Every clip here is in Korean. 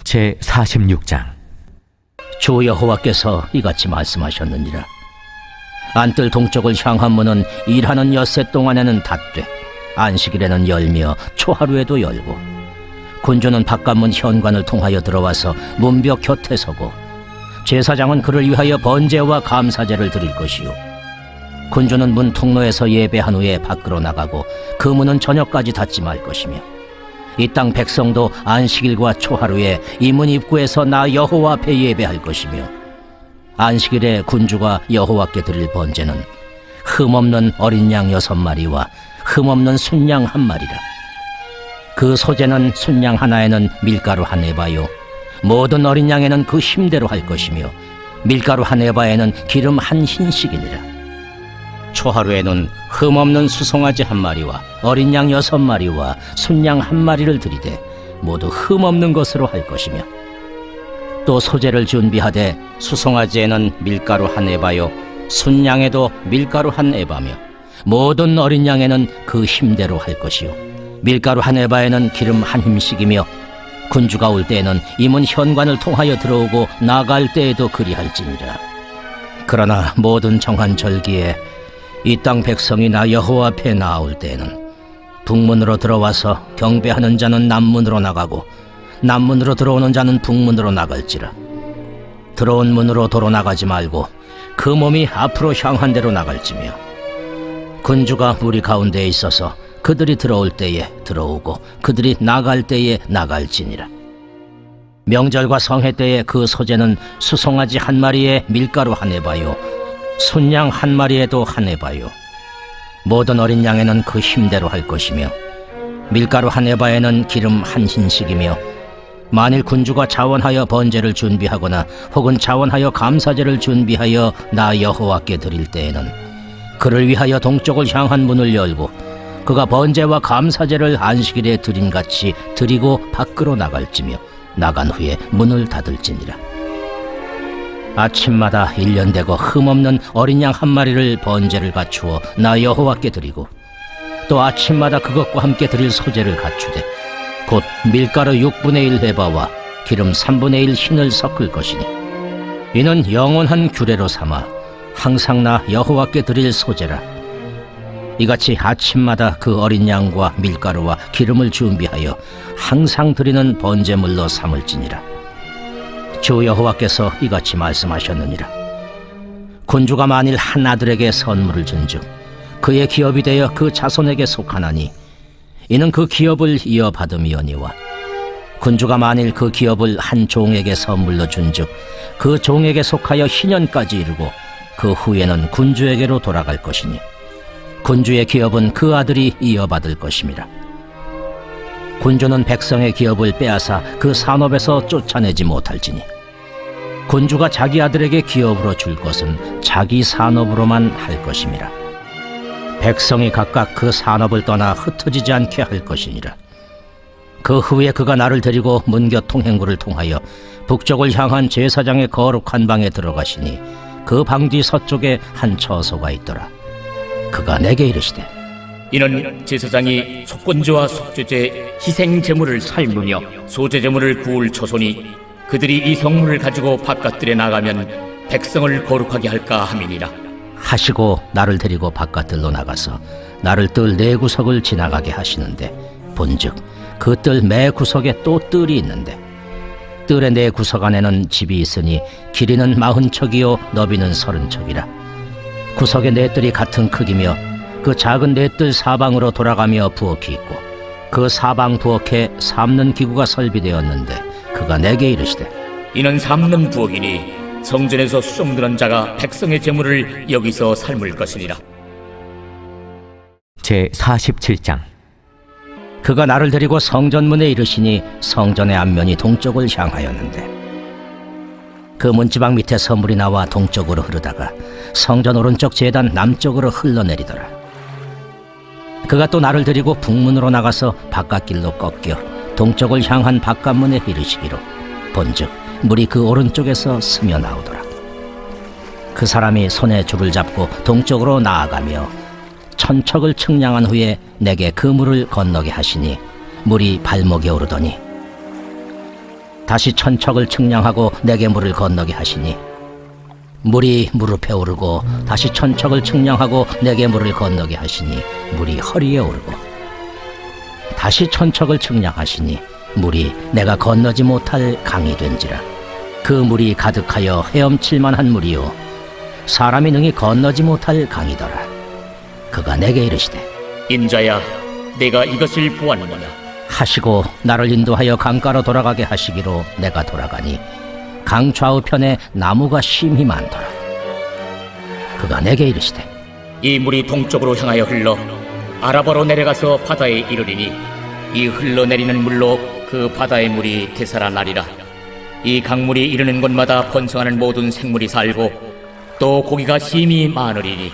제46장. 주 여호와께서 이같이 말씀하셨느니라. 안뜰 동쪽을 향한 문은 일하는 엿새 동안에는 닫되 안식일에는 열며 초하루에도 열고, 군주는 바깥문 현관을 통하여 들어와서 문벽 곁에 서고, 제사장은 그를 위하여 번제와 감사제를 드릴 것이요, 군주는 문 통로에서 예배한 후에 밖으로 나가고 그 문은 저녁까지 닫지 말 것이며, 이 땅 백성도 안식일과 초하루에 이 문 입구에서 나 여호와 앞에 예배할 것이며, 안식일에 군주가 여호와께 드릴 번제는 흠없는 어린 양 6마리와 흠없는 순양 1마리라. 그 소재는 순양 하나에는 밀가루 1에바요, 모든 어린 양에는 그 힘대로 할 것이며, 밀가루 1에바에는 기름 1흰씩이니라. 초하루에는 흠없는 수송아지 1마리와 어린 양 6마리와 순양 1마리를 드리되 모두 흠없는 것으로 할 것이며, 또 소재를 준비하되 수송아지에는 밀가루 1에바요, 순양에도 밀가루 1에바며 모든 어린 양에는 그 힘대로 할 것이요, 밀가루 1에바에는 기름 1힘씩이며, 군주가 올 때에는 이 문 현관을 통하여 들어오고 나갈 때에도 그리할지니라. 그러나 모든 정한 절기에 이 땅 백성이 나 여호와 앞에 나아올 때에는 북문으로 들어와서 경배하는 자는 남문으로 나가고 남문으로 들어오는 자는 북문으로 나갈지라. 들어온 문으로 도로 나가지 말고 그 몸이 앞으로 향한 대로 나갈지며, 군주가 우리 가운데에 있어서 그들이 들어올 때에 들어오고 그들이 나갈 때에 나갈지니라. 명절과 성회 때에 그 소재는 수송아지 1마리에 밀가루 1에바요, 순양 1마리에도 1에바요, 모든 어린 양에는 그 힘대로 할 것이며, 밀가루 1에바에는 기름 1흰씩이며, 만일 군주가 자원하여 번제를 준비하거나 혹은 자원하여 감사제를 준비하여 나 여호와께 드릴 때에는 그를 위하여 동쪽을 향한 문을 열고 그가 번제와 감사제를 안식일에 드림같이 드리고 밖으로 나갈지며, 나간 후에 문을 닫을지니라. 아침마다 1년 되고 흠없는 어린 양 1마리를 번제를 갖추어 나 여호와께 드리고, 또 아침마다 그것과 함께 드릴 소제를 갖추되 곧 밀가루 6분의 1에바와 기름 3분의 1 흰을 섞을 것이니, 이는 영원한 규례로 삼아 항상 나 여호와께 드릴 소제라. 이같이 아침마다 그 어린 양과 밀가루와 기름을 준비하여 항상 드리는 번제물로 삼을지니라. 주 여호와께서 이같이 말씀하셨느니라. 군주가 만일 한 아들에게 선물을 준즉 그의 기업이 되어 그 자손에게 속하나니 이는 그 기업을 이어받음이오니와, 군주가 만일 그 기업을 한 종에게 선물로 준즉 그 종에게 속하여 희년까지 이르고 그 후에는 군주에게로 돌아갈 것이니, 군주의 기업은 그 아들이 이어받을 것임이라. 군주는 백성의 기업을 빼앗아 그 산업에서 쫓아내지 못할지니, 군주가 자기 아들에게 기업으로 줄 것은 자기 산업으로만 할 것임이라. 백성이 각각 그 산업을 떠나 흩어지지 않게 할 것이니라. 그 후에 그가 나를 데리고 문곁 통행구를 통하여 북쪽을 향한 제사장의 거룩한 방에 들어가시니, 그 방 뒤 서쪽에 한 처소가 있더라. 그가 내게 이르시되, 이는 제사장이 속건제와 속죄제, 희생제물을 삶으며 소제제물을 구울 처소니, 그들이 이 성물을 가지고 바깥들에 나가면 백성을 거룩하게 할까 함이니라 하시고 나를 데리고 바깥들로 나가서 나를 뜰 4구석을 지나가게 하시는데, 본즉 그 뜰 매 구석에 또 뜰이 있는데, 뜰의 4구석 안에는 집이 있으니 길이는 40척이요 너비는 30척이라. 구석의 4뜰이 같은 크기며 그 작은 4뜰 사방으로 돌아가며 부엌이 있고 그 사방 부엌에 삶는 기구가 설비되었는데, 그가 내게 이르시되, 이는 삶는 부엌이니 성전에서 수종드는 자가 백성의 제물을 여기서 삶을 것이니라. 제47장. 그가 나를 데리고 성전문에 이르시니 성전의 앞면이 동쪽을 향하였는데, 그 문지방 밑에 선물이 나와 동쪽으로 흐르다가 성전 오른쪽 제단 남쪽으로 흘러내리더라. 그가 또 나를 데리고 북문으로 나가서 바깥길로 꺾여 동쪽을 향한 바깥문에 이르시기로, 본즉 물이 그 오른쪽에서 스며 나오더라. 그 사람이 손에 줄을 잡고 동쪽으로 나아가며 천척을 측량한 후에 내게 그 물을 건너게 하시니, 물이 발목에 오르더니 다시 천척을 측량하고 내게 물을 건너게 하시니 물이 무릎에 오르고 다시 천척을 측량하고 내게 물을 건너게 하시니 물이 허리에 오르고 다시 천척을 측량하시니 물이 내가 건너지 못할 강이 된지라. 그 물이 가득하여 헤엄칠 만한 물이요 사람이 능히 건너지 못할 강이더라. 그가 내게 이르시되 인자야, 내가 이것을 보았느냐? 하시고 나를 인도하여 강가로 돌아가게 하시기로 내가 돌아가니 강 좌우편에 나무가 심히 많더라. 그가 내게 이르시되 이 물이 동쪽으로 향하여 흘러 아라바로 내려가서 바다에 이르리니 이 흘러내리는 물로 그 바다의 물이 되살아나리라. 이 강물이 이르는 곳마다 번성하는 모든 생물이 살고 또 고기가 심히 많으리니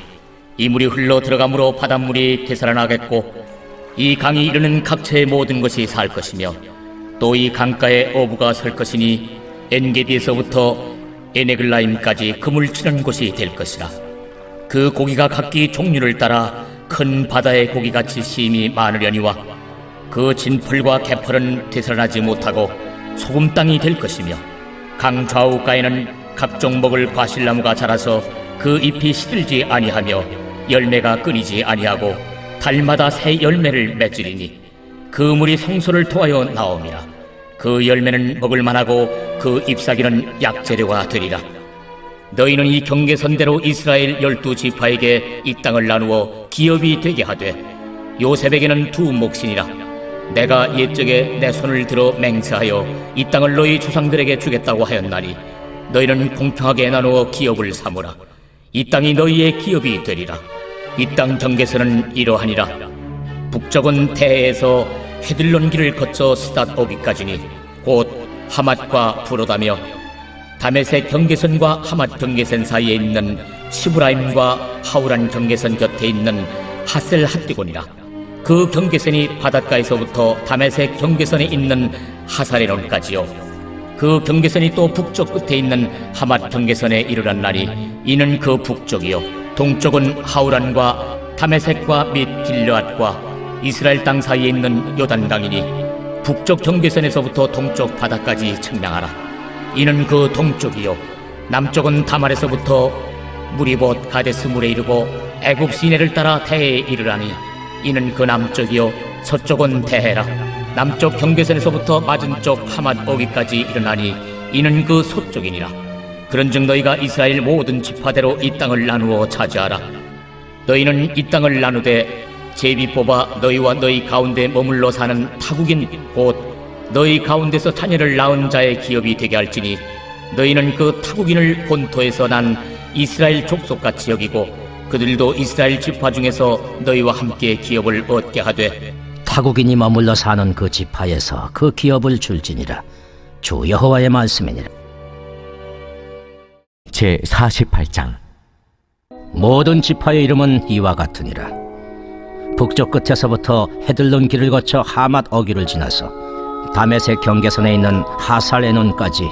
이 물이 흘러 들어가므로 바닷물이 되살아나겠고 이 강이 이르는 각처의 모든 것이 살 것이며 또 이 강가에 어부가 설 것이니 엔게디에서부터 에네글라임까지 그물 치는 곳이 될 것이라. 그 고기가 각기 종류를 따라 큰 바다의 고기같이 심히 많으려니와 그 진펄과 개펄은 되살아나지 못하고 소금 땅이 될 것이며 강 좌우가에는 각종 먹을 과실나무가 자라서 그 잎이 시들지 아니하며 열매가 끊이지 아니하고 달마다 새 열매를 맺으리니 그 물이 성소를 통하여 나옴이라. 그 열매는 먹을 만하고 그 잎사귀는 약재료가 되리라. 너희는 이 경계선대로 이스라엘 12지파에게 이 땅을 나누어 기업이 되게 하되 요셉에게는 두 몫이니라. 내가 옛적에 내 손을 들어 맹세하여 이 땅을 너희 조상들에게 주겠다고 하였나니 너희는 공평하게 나누어 기업을 삼으라. 이 땅이 너희의 기업이 되리라. 이 땅 경계선은 이러하니라. 북쪽은 태에서 헤들론 길을 거쳐 스닷 오기까지니 곧 하맛과 부로다며 다메섹 경계선과 하맛 경계선 사이에 있는 시브라임과 하우란 경계선 곁에 있는 하셀 핫디곤이라. 그 경계선이 바닷가에서부터 다메섹 경계선에 있는 하사레론까지요. 그 경계선이 또 북쪽 끝에 있는 하맛 경계선에 이르렀나니 이는 그 북쪽이요. 동쪽은 하우란과 다메섹과 및 길르앗과 이스라엘 땅 사이에 있는 요단강이니 북쪽 경계선에서부터 동쪽 바다까지 측량하라. 이는 그 동쪽이요. 남쪽은 다말에서부터 무리봇 가데스 물에 이르고 애굽 시내를 따라 태해에 이르라니 이는 그 남쪽이요. 서쪽은 대해라. 남쪽 경계선에서부터 맞은쪽 하맛 오기까지 이르나니 이는 그 서쪽이니라. 그런즉 너희가 이스라엘 모든 지파대로 이 땅을 나누어 차지하라. 너희는 이 땅을 나누되 제비 뽑아 너희와 너희 가운데 머물러 사는 타국인 곧 너희 가운데서 자녀를 낳은 자의 기업이 되게 할지니 너희는 그 타국인을 본토에서 난 이스라엘 족속같이 여기고 그들도 이스라엘 지파 중에서 너희와 함께 기업을 얻게 하되 타국인이 머물러 사는 그 지파에서 그 기업을 줄지니라. 주 여호와의 말씀이니라. 제48장 모든 지파의 이름은 이와 같으니라. 북쪽 끝에서부터 헤들론 길을 거쳐 하맛 어귀를 지나서 다메섹 경계선에 있는 하살에논까지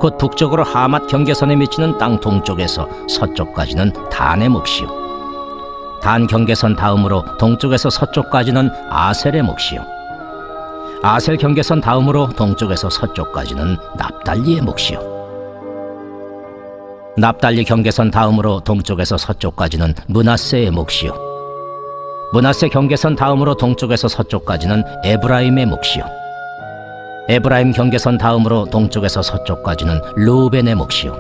곧 북쪽으로 하맛 경계선에 미치는 땅 동쪽에서 서쪽까지는 단의 몫이요. 단 경계선 다음으로 동쪽에서 서쪽까지는 아셀의 몫이요. 아셀 경계선 다음으로 동쪽에서 서쪽까지는 납달리의 몫이요. 납달리 경계선 다음으로 동쪽에서 서쪽까지는 므낫세의 몫이요. 므낫세 경계선 다음으로 동쪽에서 서쪽까지는 에브라임의 몫이요. 에브라임 경계선 다음으로 동쪽에서 서쪽까지는 르우벤의 몫이요.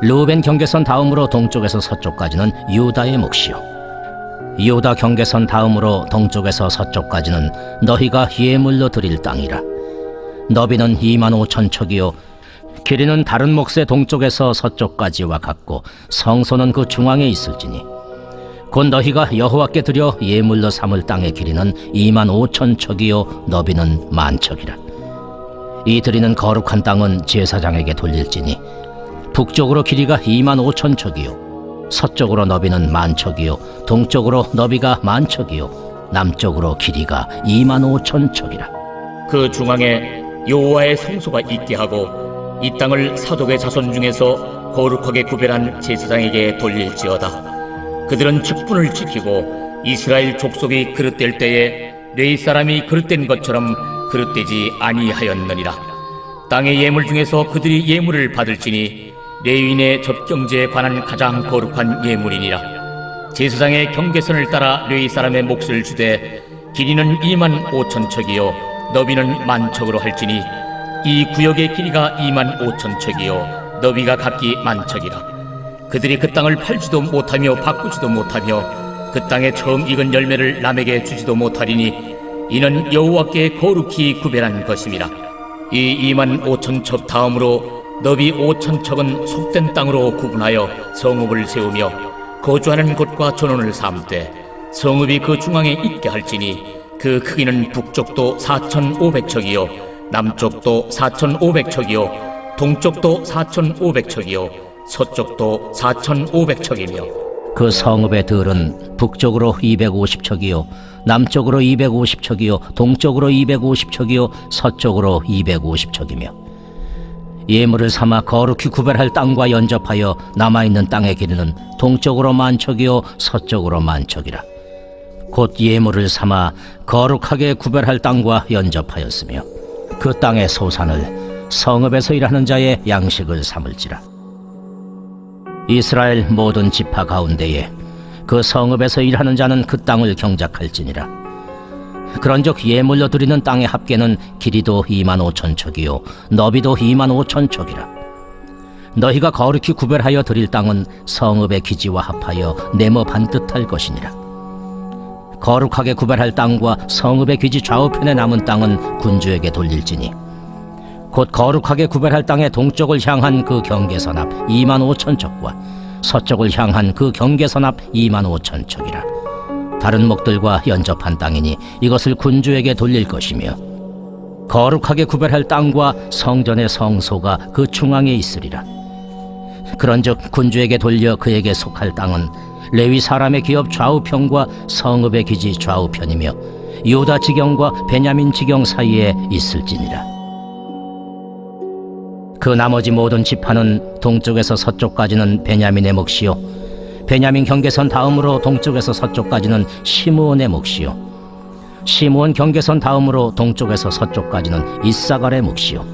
르우벤 경계선 다음으로 동쪽에서 서쪽까지는 유다의 몫이요. 유다 경계선 다음으로 동쪽에서 서쪽까지는 너희가 예물로 드릴 땅이라. 너비는 25,000척이요 길이는 다른 몫의 동쪽에서 서쪽까지와 같고 성소는 그 중앙에 있을지니 곧 너희가 여호와께 드려 예물로 삼을 땅의 길이는 25,000척이요 너비는 10,000척이라. 이 드리는 거룩한 땅은 제사장에게 돌릴지니 북쪽으로 길이가 25,000척이요 서쪽으로 너비는 10,000척이요 동쪽으로 너비가 10,000척이요 남쪽으로 길이가 25,000척이라. 그 중앙에 여호와의 성소가 있게 하고 이 땅을 사독의 자손 중에서 거룩하게 구별한 제사장에게 돌릴지어다. 그들은 직분을 지키고 이스라엘 족속이 그릇될 때에 레위 사람이 그릇된 것처럼 그릇되지 아니하였느니라. 땅의 예물 중에서 그들이 예물을 받을지니 레위인의 젖경제에 관한 가장 거룩한 예물이니라. 제사장의 경계선을 따라 레위 사람의 몫을 주되 길이는 2만 5천 척이요 너비는 1만 척으로 할지니 이 구역의 길이가 2만 5천 척이요 너비가 각기 1만 척이라. 그들이 그 땅을 팔지도 못하며 바꾸지도 못하며 그 땅에 처음 익은 열매를 남에게 주지도 못하리니 이는 여호와께 거룩히 구별한 것임이라. 이 2만 5천 척 다음으로 너비 5천 척은 속된 땅으로 구분하여 성읍을 세우며 거주하는 곳과 전원을 삼되 성읍이 그 중앙에 있게 할지니 그 크기는 북쪽도 4,500척이요 남쪽도 4,500척이요 동쪽도 4,500척이요 서쪽도 4,500척이며 그 성읍의 들은 북쪽으로 250척이요 남쪽으로 250척이요 동쪽으로 250척이요 서쪽으로 250척이며 예물을 삼아 거룩히 구별할 땅과 연접하여 남아있는 땅의 길이는 동쪽으로 1만 척이요 서쪽으로 1만 척이라. 곧 예물을 삼아 거룩하게 구별할 땅과 연접하였으며 그 땅의 소산을 성읍에서 일하는 자의 양식을 삼을지라. 이스라엘 모든 지파 가운데에 그 성읍에서 일하는 자는 그 땅을 경작할지니라. 그런즉 예물로 드리는 땅의 합계는 길이도 2만 5천 척이요 너비도 2만 5천 척이라. 너희가 거룩히 구별하여 드릴 땅은 성읍의 기지와 합하여 네모 반듯할 것이니라. 거룩하게 구별할 땅과 성읍의 기지 좌우편에 남은 땅은 군주에게 돌릴지니 곧 거룩하게 구별할 땅의 동쪽을 향한 그 경계선 앞 2만 5천 척과 서쪽을 향한 그 경계선 앞 2만 5천 척이라. 다른 목들과 연접한 땅이니 이것을 군주에게 돌릴 것이며 거룩하게 구별할 땅과 성전의 성소가 그 중앙에 있으리라. 그런즉 군주에게 돌려 그에게 속할 땅은 레위 사람의 기업 좌우편과 성읍의 기지 좌우편이며 유다 지경과 베냐민 지경 사이에 있을지니라. 그 나머지 모든 지파는 동쪽에서 서쪽까지는 베냐민의 몫이요 베냐민 경계선 다음으로 동쪽에서 서쪽까지는 시므온의 몫이요 시므온 경계선 다음으로 동쪽에서 서쪽까지는 이사갈의 몫이요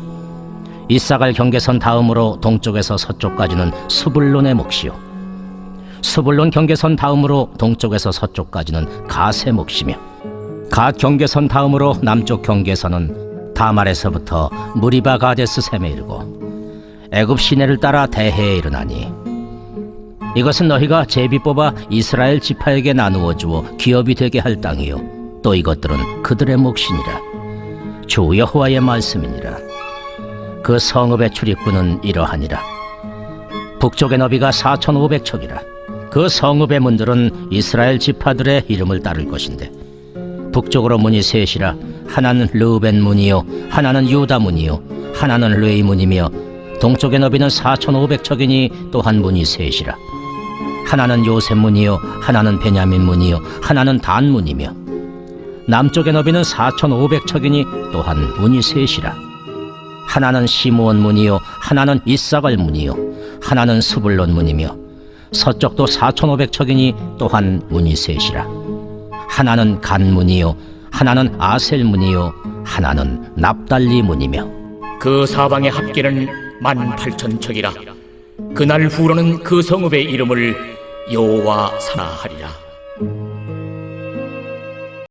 이사갈 경계선 다음으로 동쪽에서 서쪽까지는 스불론의 몫이요 스불론 경계선 다음으로 동쪽에서 서쪽까지는 갓의 몫이며 갓 경계선 다음으로 남쪽 경계선은 다말에서부터 무리바 가데스 셈에 이르고 애굽 시내를 따라 대해에 이르나니 이것은 너희가 제비 뽑아 이스라엘 지파에게 나누어 주어 기업이 되게 할 땅이요 또 이것들은 그들의 몫이니라. 주 여호와의 말씀이니라. 그 성읍의 출입구는 이러하니라. 북쪽의 너비가 4,500척이라. 그 성읍의 문들은 이스라엘 지파들의 이름을 따를 것인데 북쪽으로 문이 셋이라. 하나는 르우벤 문이요 하나는 유다 문이요 하나는 레위 문이며 동쪽의 너비는 4,500척이니 또한 문이 셋이라. 하나는 요셉 문이요 하나는 베냐민 문이요 하나는 단 문이며 남쪽의 너비는 4,500척이니 또한 문이 셋이라. 하나는 시므온 문이요 하나는 이사갈 문이요 하나는 스불론 문이며 서쪽도 4,500척이니 또한 문이 셋이라. 하나는 간 문이요 하나는 아셀 문이요 하나는 납달리 문이며 그 사방의 합계는 18,000척이라. 그날 후로는 그 성읍의 이름을 여호와 사나 하리라.